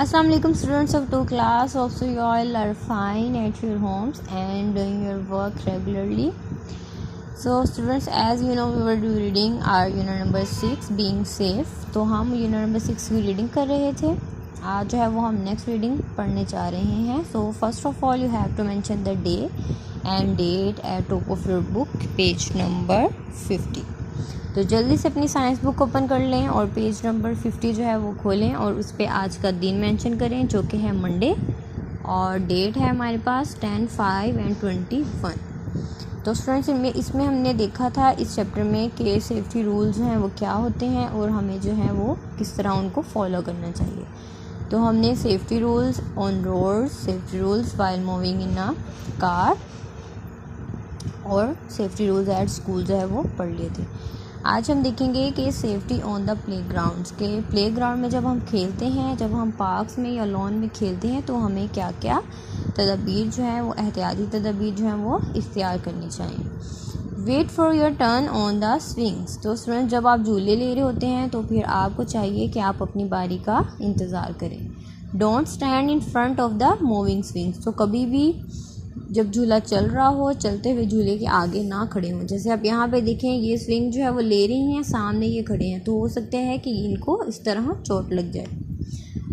Assalamu alaikum students of 2 class. Also you all are fine at your homes and doing your work regularly. So students, as you know, we were reading our unit number 6 being safe. तो हम unit number 6 की reading कर रहे थे. आज जो है वो हम नेक्स्ट रीडिंग पढ़ने जा रहे हैं. So first of all you have to mention the day and date at top of your book, page number 50. तो जल्दी से अपनी साइंस बुक ओपन कर लें और पेज नंबर 50 जो है वो खोलें और उस पर आज का दिन मेंशन करें जो कि है मंडे और डेट है हमारे पास 10, 5 एंड 21. तो स्टूडेंट्स इसमें हमने देखा था इस चैप्टर में कि सेफ्टी रूल्स हैं वो क्या होते हैं और हमें जो है वो किस तरह उनको फॉलो करना चाहिए. तो हमने safety rules on roads, safety rules while moving in a car और सेफ्टी रूल्स एट स्कूल जो है वो पढ़ लिए थे. आज हम देखेंगे कि सेफ्टी ऑन द प्लेग्राउंड्स के प्लेग्राउंड में जब हम खेलते हैं, जब हम पार्क्स में या लॉन में खेलते हैं तो हमें क्या क्या तदबीर जो है वो एहतियाती तदबीर जो है वो इख्तियार करनी चाहिए. Wait for your turn on the swings. तो स्टूडेंट जब आप झूले ले रहे होते हैं तो फिर आपको चाहिए कि आप अपनी बारी का इंतज़ार करें. Don't stand in front of the moving swings. तो कभी भी जब झूला चल रहा हो, चलते हुए झूले के आगे ना खड़े हों. जैसे आप यहाँ पे देखें ये स्विंग जो है वो ले रही हैं, सामने ये खड़े हैं तो हो सकता है कि इनको इस तरह चोट लग जाए.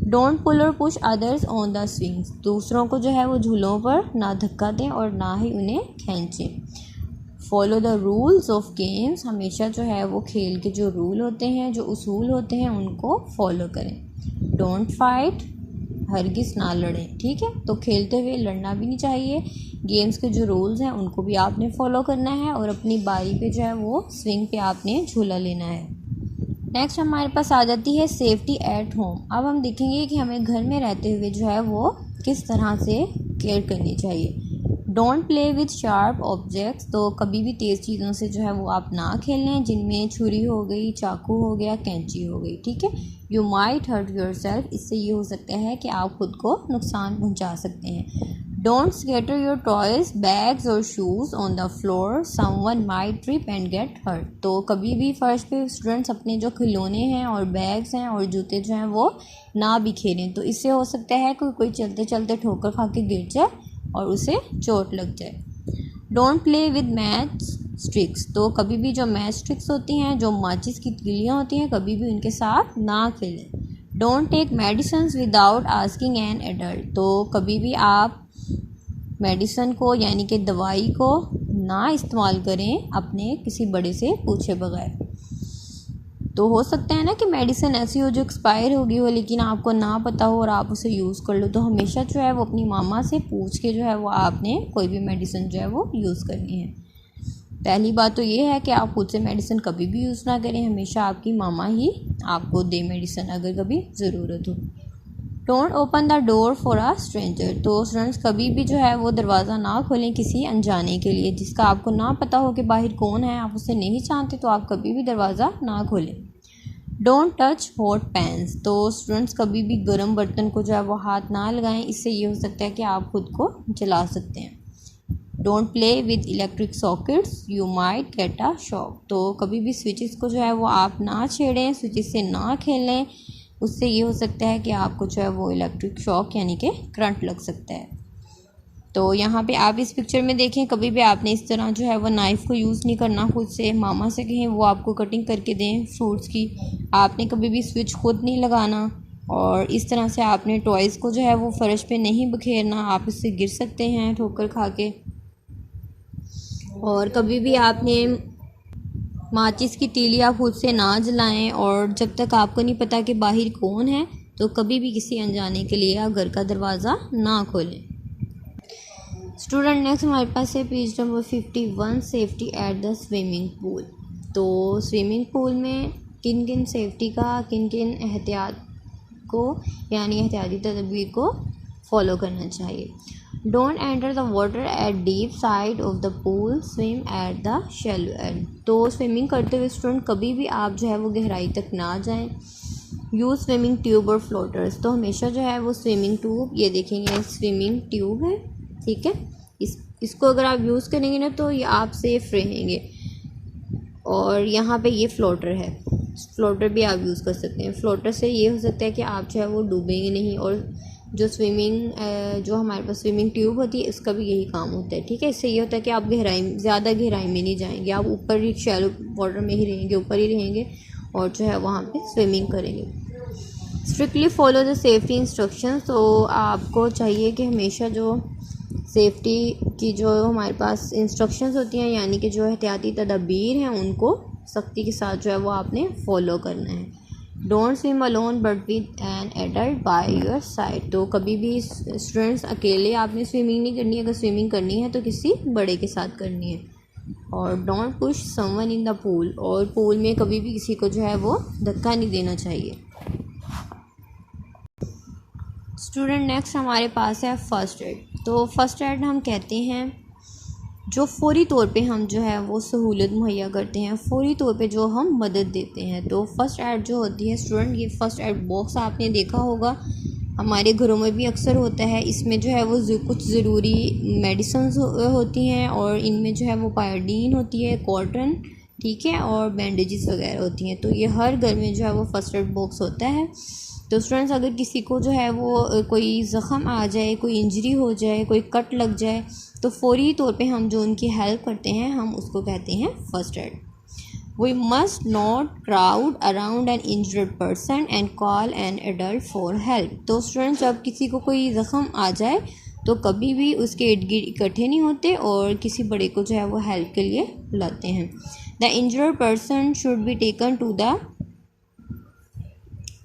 डोंट पुल और push others on the swings. दूसरों को जो है वो झूलों पर ना धक्का दें और ना ही उन्हें खींचें. Follow the rules of games. हमेशा जो है वो खेल के जो रूल होते हैं, जो उसूल होते हैं उनको फॉलो करें. Don't fight. हरगिज़ ना लड़ें. ठीक है, तो खेलते हुए लड़ना भी नहीं चाहिए. गेम्स के जो रूल्स हैं उनको भी आपने फॉलो करना है और अपनी बारी पे जो है वो स्विंग पे आपने झूला लेना है. नेक्स्ट हमारे पास आ जाती है सेफ्टी एट होम. अब हम देखेंगे कि हमें घर में रहते हुए जो है वो किस तरह से केयर करनी चाहिए. Don't play with sharp objects. तो कभी भी तेज़ चीज़ों से जो है वो आप ना खेलें, जिनमें छुरी हो गई, चाकू हो गया, कैंची हो गई. ठीक है, you might hurt yourself. इससे ये हो सकता है कि आप खुद को नुकसान पहुंचा सकते हैं. Don't scatter your toys, bags और shoes on the floor. Someone might trip and get hurt. तो कभी भी फर्श पे स्टूडेंट्स अपने जो खिलौने हैं और बैग्स हैं और जूते जो हैं वो ना बिखेरें. तो इससे हो सकता है कि कोई चलते चलते ठोकर खा के गिर जाए और उसे चोट लग जाए. Don't play with match sticks. तो कभी भी जो मैच स्टिक्स होती हैं, जो माचिस की तीलियाँ होती हैं, कभी भी उनके साथ ना खेलें. Don't take medicine without asking an adult. तो कभी भी आप मेडिसिन को यानी कि दवाई को ना इस्तेमाल करें अपने किसी बड़े से पूछे बगैर. तो हो सकता है ना कि मेडिसिन ऐसी हो जो एक्सपायर हो गई हो लेकिन आपको ना पता हो और आप उसे यूज़ कर लो. तो हमेशा जो है वो अपनी मामा से पूछ के जो है वो आपने कोई भी मेडिसिन जो है वो यूज़ करनी है. पहली बात तो ये है कि आप खुद से मेडिसिन कभी भी यूज़ ना करें. हमेशा आपकी मामा ही आपको दे मेडिसिन अगर कभी ज़रूरत हो. Don't open the door for a stranger. तो स्टूडेंट्स कभी भी जो है वो दरवाज़ा ना खोलें किसी अनजाने के लिए, जिसका आपको ना पता हो कि बाहर कौन है, आप उसे नहीं जानते, तो आप कभी भी दरवाज़ा ना खोलें. Don't touch hot pans. तो स्टूडेंट्स कभी भी गर्म बर्तन को जो है वो हाथ ना लगाएं. इससे ये हो सकता है कि आप खुद को जला सकते हैं. Don't play with electric sockets, you might get a shock. तो कभी भी स्विचेस को जो है वो आप ना छेड़ें, स्विचेस से ना खेलें. उससे ये हो सकता है कि आपको जो है वो इलेक्ट्रिक शॉक यानी कि करंट लग सकता है. तो यहाँ पे आप इस पिक्चर में देखें, कभी भी आपने इस तरह जो है वो नाइफ़ को यूज़ नहीं करना. खुद से मामा से कहें वो आपको कटिंग करके दें फ्रूट्स की. आपने कभी भी स्विच खुद नहीं लगाना और इस तरह से आपने टॉयज़ को जो है वो फर्श पे नहीं बिखेरना. आप इससे गिर सकते हैं ठोकर खा के. और कभी भी आपने माचिस की तीलियाँ खुद से ना जलाएं और जब तक आपको नहीं पता कि बाहर कौन है तो कभी भी किसी अनजाने के लिए आप घर का दरवाज़ा ना खोलें. स्टूडेंट नेक्स्ट हमारे पास है page number 51 safety at the swimming pool. तो स्विमिंग पूल में किन किन सेफ्टी का, किन किन एहतियात को यानी एहतियाती तदबीर को फॉलो करना चाहिए. Don't enter the water at deep side of the pool, swim at the shallow and. तो स्विमिंग करते हुए स्टूडेंट कभी भी आप जो है वो गहराई तक ना जाएं. यूज़ स्विमिंग ट्यूब और फ्लोटर्स. तो हमेशा जो है वो स्विमिंग ट्यूब, ये देखेंगे स्विमिंग ट्यूब है, ठीक है, इसको अगर आप यूज़ करेंगे ना तो ये आप सेफ रहेंगे. और यहाँ पे ये फ्लोटर है. फ्लोटर भी आप यूज़ कर सकते हैं। फ्लोटर से ये हो सकता है कि आप जो है वो डूबेंगे नहीं, और जो स्विमिंग जो हमारे पास स्विमिंग ट्यूब होती है इसका भी यही काम होता है, ठीक है। इससे ये होता है कि आप ज़्यादा गहराई में नहीं जाएंगे, आप ऊपर ही शैलो वाटर में ही रहेंगे, ऊपर ही रहेंगे और जो है वहाँ पे स्विमिंग करेंगे। Strictly follow the safety instructions. तो आपको चाहिए कि हमेशा जो सेफ्टी की जो हमारे पास इंस्ट्रक्शंस होती हैं, यानी कि जो एहतियाती तदबीर हैं, उनको सख्ती के साथ जो है वो आपने फॉलो करना है। Don't swim alone but with an adult by your side. तो कभी भी स्टूडेंट्स अकेले आपने स्विमिंग नहीं करनी है, अगर स्विमिंग करनी है तो किसी बड़े के साथ करनी है। और don't push someone in the pool. और पूल में कभी भी किसी को जो है वो धक्का नहीं देना चाहिए। स्टूडेंट नेक्स्ट हमारे पास है फ़र्स्ट एड। तो फ़र्स्ट एड हम कहते हैं जो फ़ौरी तौर पे हम जो है वो सहूलत मुहैया करते हैं, फ़ौरी तौर पे जो हम मदद देते हैं। तो फ़र्स्ट एड जो होती है स्टूडेंट, ये फ़र्स्ट एड बॉक्स आपने देखा होगा, हमारे घरों में भी अक्सर होता है। इसमें जो है वो कुछ ज़रूरी मेडिसिन्स होती हैं, और इनमें जो है वो पायोडीन होती है, कॉटन, ठीक है, और बैंडेजेस वगैरह होती हैं। तो ये हर घर में जो है वो फ़र्स्ट एड बॉक्स होता है। तो स्टूडेंट्स अगर किसी को जो है वो कोई ज़ख़म आ जाए, कोई इंजरी हो जाए, कोई कट लग जाए, तो फ़ौरी तौर पे हम जो उनकी हेल्प करते हैं हम उसको कहते हैं first aid. We must not crowd around an injured person and call an adult for help. तो स्टूडेंट्स जब किसी को कोई ज़ख़म आ जाए तो कभी भी उसके इर्द गिर्द इकट्ठे नहीं होते और किसी बड़े को जो है वो हेल्प के लिए बुलाते हैं। The injured person should be taken to the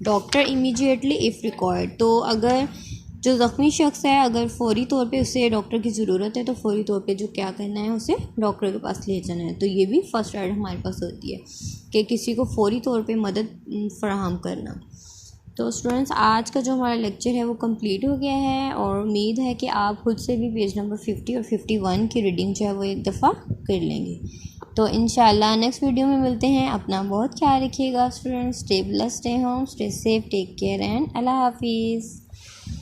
doctor immediately if required. तो अगर जो ज़ख्मी शख्स है, अगर फ़ौरी तौर पे उसे डॉक्टर की ज़रूरत है तो फ़ौरी तौर पे जो क्या करना है, उसे डॉक्टर के पास ले जाना है। तो ये भी फ़र्स्ट एड हमारे पास होती है कि किसी को फ़ौरी तौर पे मदद फराहम करना। तो स्टूडेंट्स आज का जो हमारा लेक्चर है वो कंप्लीट हो गया है, और उम्मीद है कि आप खुद से भी पेज नंबर 50 और 51 की रीडिंग जो है वो एक दफ़ा कर लेंगे। तो इंशाल्लाह नेक्स्ट वीडियो में मिलते हैं। अपना बहुत ख्याल रखिएगा students. Stay blessed, stay home, stay safe, take care and अल्लाह हाफिज़।